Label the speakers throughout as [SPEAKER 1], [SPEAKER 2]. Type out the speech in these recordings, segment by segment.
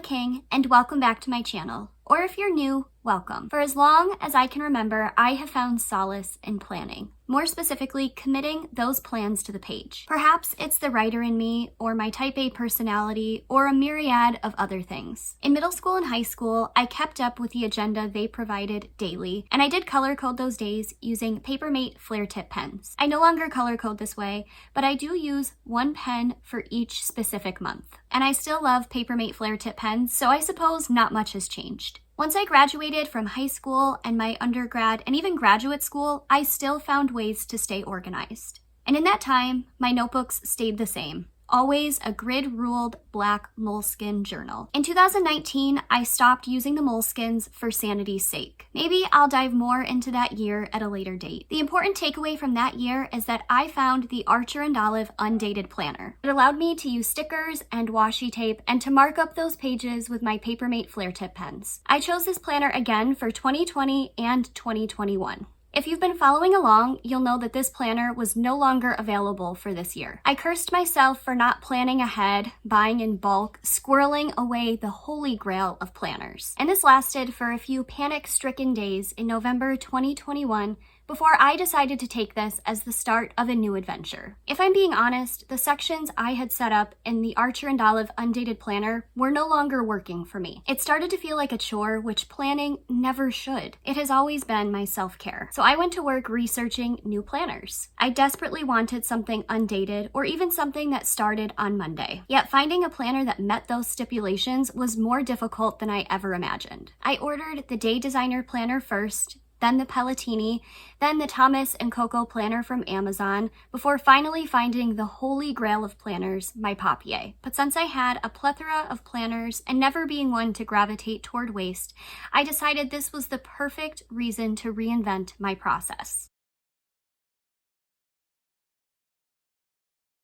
[SPEAKER 1] King, and welcome back to my channel. Or if you're new, welcome. For as long as I can remember, I have found solace in planning. More specifically, committing those plans to the page. Perhaps it's the writer in me, or my type A personality, or a myriad of other things. In middle school and high school, I kept up with the agenda they provided daily, and I did color code those days using Papermate Flare Tip pens. I no longer color code this way, but I do use one pen for each specific month. And I still love Papermate Flare Tip pens, so I suppose not much has changed. Once I graduated from high school and my undergrad and even graduate school, I still found ways to stay organized. And in that time, my notebooks stayed the same. Always a grid-ruled black moleskin journal. In 2019, I stopped using the moleskins for sanity's sake. Maybe I'll dive more into that year at a later date. The important takeaway from that year is that I found the Archer and Olive undated planner. It allowed me to use stickers and washi tape and to mark up those pages with my Papermate Flare Tip pens. I chose this planner again for 2020 and 2021. If you've been following along, you'll know that this planner was no longer available for this year. I cursed myself for not planning ahead, buying in bulk, squirreling away the holy grail of planners. And this lasted for a few panic-stricken days in November 2021 before I decided to take this as the start of a new adventure. If I'm being honest, the sections I had set up in the Archer and Olive undated planner were no longer working for me. It started to feel like a chore, which planning never should. It has always been my self-care. So I went to work researching new planners. I desperately wanted something undated or even something that started on Monday. Yet finding a planner that met those stipulations was more difficult than I ever imagined. I ordered the Day Designer planner first, then the Pellatini, then the Thomas & Coco planner from Amazon, before finally finding the holy grail of planners, my Papier. But since I had a plethora of planners and never being one to gravitate toward waste, I decided this was the perfect reason to reinvent my process.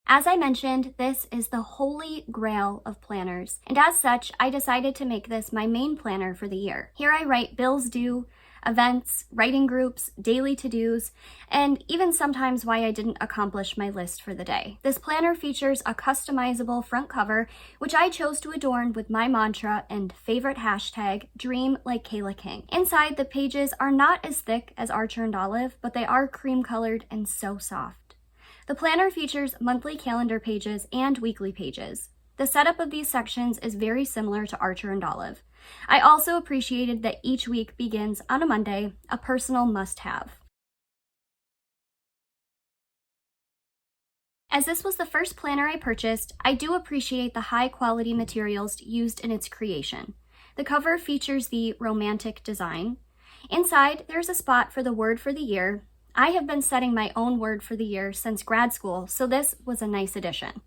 [SPEAKER 1] As I mentioned, this is the holy grail of planners, and as such, I decided to make this my main planner for the year. Here I write bills due, events, writing groups, daily to-dos, and even sometimes why I didn't accomplish my list for the day. This planner features a customizable front cover, which I chose to adorn with my mantra and favorite hashtag, Dream Like Kayla King. Inside, the pages are not as thick as Archer and Olive, but they are cream-colored and so soft. The planner features monthly calendar pages and weekly pages. The setup of these sections is very similar to Archer and Olive. I also appreciated that each week begins on a Monday, a personal must-have. As this was the first planner I purchased, I do appreciate the high-quality materials used in its creation. The cover features the romantic design. Inside, there's a spot for the word for the year. I have been setting my own word for the year since grad school, so this was a nice addition.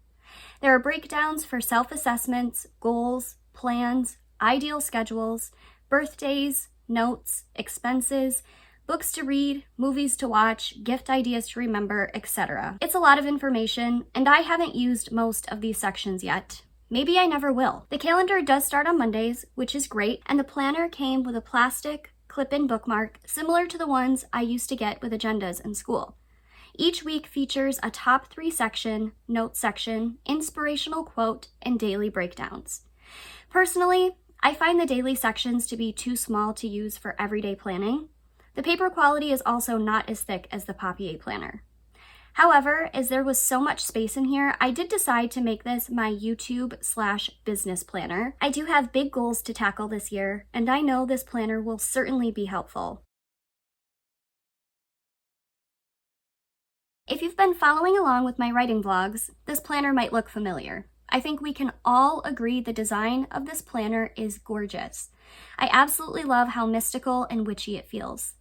[SPEAKER 1] There are breakdowns for self-assessments, goals, plans, ideal schedules, birthdays, notes, expenses, books to read, movies to watch, gift ideas to remember, etc. It's a lot of information, and I haven't used most of these sections yet. Maybe I never will. The calendar does start on Mondays, which is great, and the planner came with a plastic clip-in bookmark similar to the ones I used to get with agendas in school. Each week features a top 3 section, notes section, inspirational quote, and daily breakdowns. Personally, I find the daily sections to be too small to use for everyday planning. The paper quality is also not as thick as the Papier planner. However, as there was so much space in here, I did decide to make this my YouTube/business planner. I do have big goals to tackle this year, and I know this planner will certainly be helpful. If you've been following along with my writing vlogs, this planner might look familiar. I think we can all agree the design of this planner is gorgeous. I absolutely love how mystical and witchy it feels.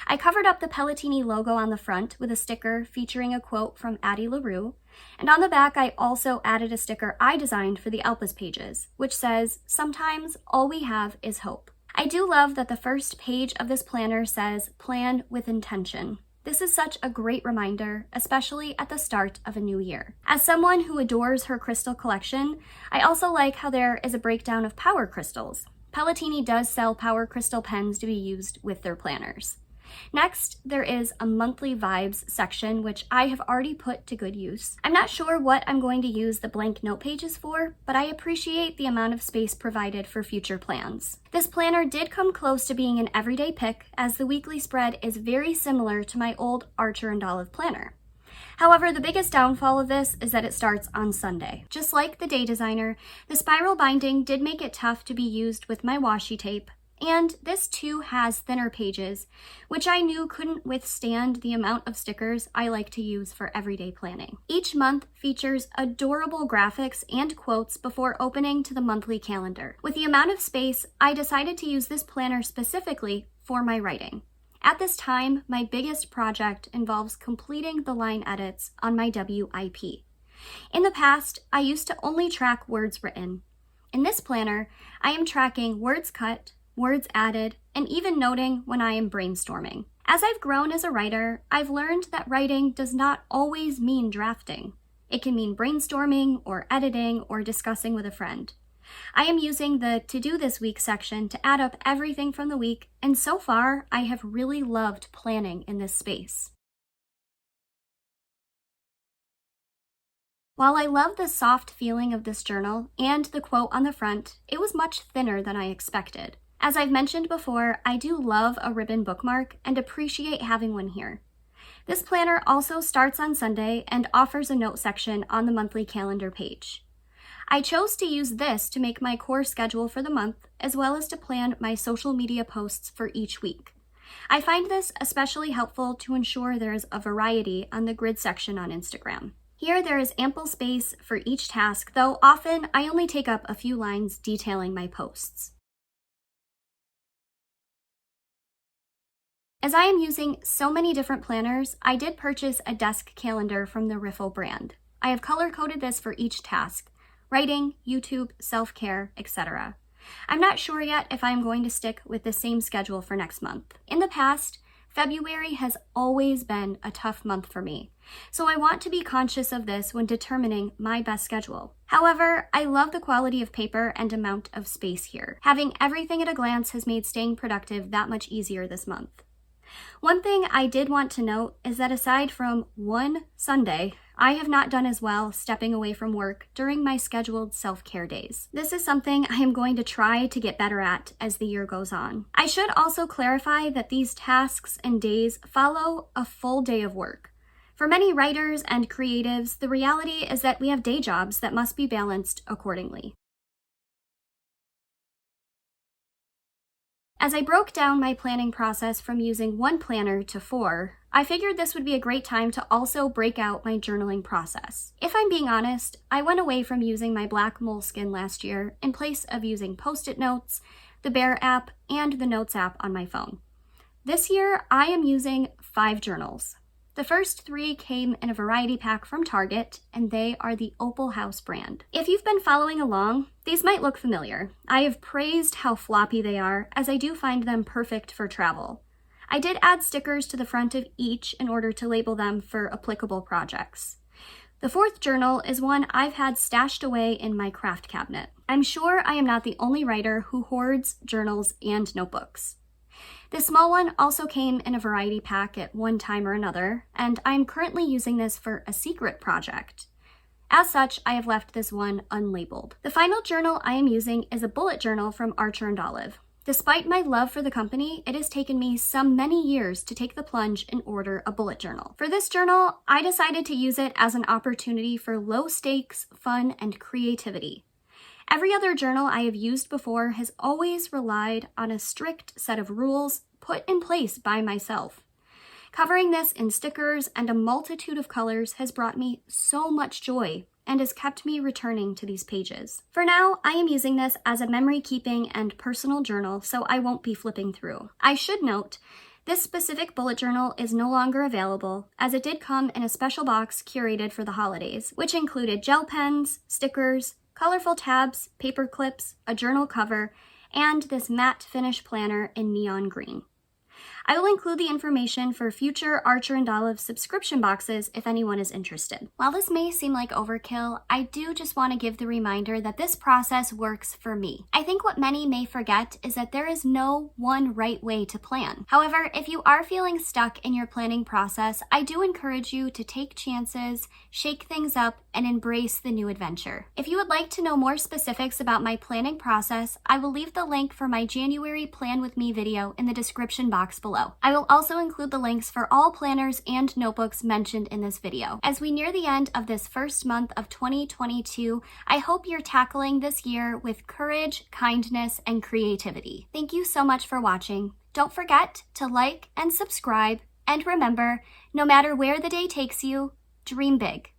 [SPEAKER 1] I covered up the Pellatini logo on the front with a sticker featuring a quote from Addie LaRue, and on the back I also added a sticker I designed for the Elpis Pages, which says, "Sometimes all we have is hope." I do love that the first page of this planner says, "Plan with intention." This is such a great reminder, especially at the start of a new year. As someone who adores her crystal collection, I also like how there is a breakdown of power crystals. Pellatini does sell power crystal pens to be used with their planners. Next, there is a monthly vibes section, which I have already put to good use. I'm not sure what I'm going to use the blank note pages for, but I appreciate the amount of space provided for future plans. This planner did come close to being an everyday pick, as the weekly spread is very similar to my old Archer and Olive planner. However, the biggest downfall of this is that it starts on Sunday. Just like the Day Designer, the spiral binding did make it tough to be used with my washi tape, and this too has thinner pages, which I knew couldn't withstand the amount of stickers I like to use for everyday planning. Each month features adorable graphics and quotes before opening to the monthly calendar. With the amount of space, I decided to use this planner specifically for my writing. At this time, my biggest project involves completing the line edits on my WIP. In the past, I used to only track words written. In this planner, I am tracking words cut, words added, and even noting when I am brainstorming. As I've grown as a writer, I've learned that writing does not always mean drafting. It can mean brainstorming or editing or discussing with a friend. I am using the To Do This Week section to add up everything from the week, and so far, I have really loved planning in this space. While I love the soft feeling of this journal and the quote on the front, it was much thinner than I expected. As I've mentioned before, I do love a ribbon bookmark and appreciate having one here. This planner also starts on Sunday and offers a note section on the monthly calendar page. I chose to use this to make my core schedule for the month, as well as to plan my social media posts for each week. I find this especially helpful to ensure there is a variety on the grid section on Instagram. Here there is ample space for each task, though often I only take up a few lines detailing my posts. As I am using so many different planners, I did purchase a desk calendar from the Riffle brand. I have color-coded this for each task: writing, YouTube, self-care, etc. I'm not sure yet if I'm going to stick with the same schedule for next month. In the past, February has always been a tough month for me, so I want to be conscious of this when determining my best schedule. However, I love the quality of paper and amount of space here. Having everything at a glance has made staying productive that much easier this month. One thing I did want to note is that aside from one Sunday, I have not done as well stepping away from work during my scheduled self-care days. This is something I am going to try to get better at as the year goes on. I should also clarify that these tasks and days follow a full day of work. For many writers and creatives, the reality is that we have day jobs that must be balanced accordingly. As I broke down my planning process from using one planner to 4, I figured this would be a great time to also break out my journaling process. If I'm being honest, I went away from using my black moleskin last year in place of using Post-it notes, the Bear app, and the Notes app on my phone. This year, I am using 5 journals. The first 3 came in a variety pack from Target, and they are the Opal House brand. If you've been following along, these might look familiar. I have praised how floppy they are, as I do find them perfect for travel. I did add stickers to the front of each in order to label them for applicable projects. The 4th journal is one I've had stashed away in my craft cabinet. I'm sure I am not the only writer who hoards journals and notebooks. This small one also came in a variety pack at one time or another, and I'm currently using this for a secret project. As such, I have left this one unlabeled. The final journal I am using is a bullet journal from Archer and Olive. Despite my love for the company, it has taken me some many years to take the plunge and order a bullet journal. For this journal, I decided to use it as an opportunity for low stakes, fun, and creativity. Every other journal I have used before has always relied on a strict set of rules put in place by myself. Covering this in stickers and a multitude of colors has brought me so much joy and has kept me returning to these pages. For now, I am using this as a memory keeping and personal journal, so I won't be flipping through. I should note, this specific bullet journal is no longer available, as it did come in a special box curated for the holidays, which included gel pens, stickers, colorful tabs, paper clips, a journal cover, and this matte finish planner in neon green. I will include the information for future Archer and Olive subscription boxes if anyone is interested. While this may seem like overkill, I do just want to give the reminder that this process works for me. I think what many may forget is that there is no one right way to plan. However, if you are feeling stuck in your planning process, I do encourage you to take chances, shake things up, and embrace the new adventure. If you would like to know more specifics about my planning process, I will leave the link for my January Plan With Me video in the description box below. I will also include the links for all planners and notebooks mentioned in this video. As we near the end of this first month of 2022, I hope you're tackling this year with courage, kindness, and creativity. Thank you so much for watching. Don't forget to like and subscribe, and remember, no matter where the day takes you, dream big.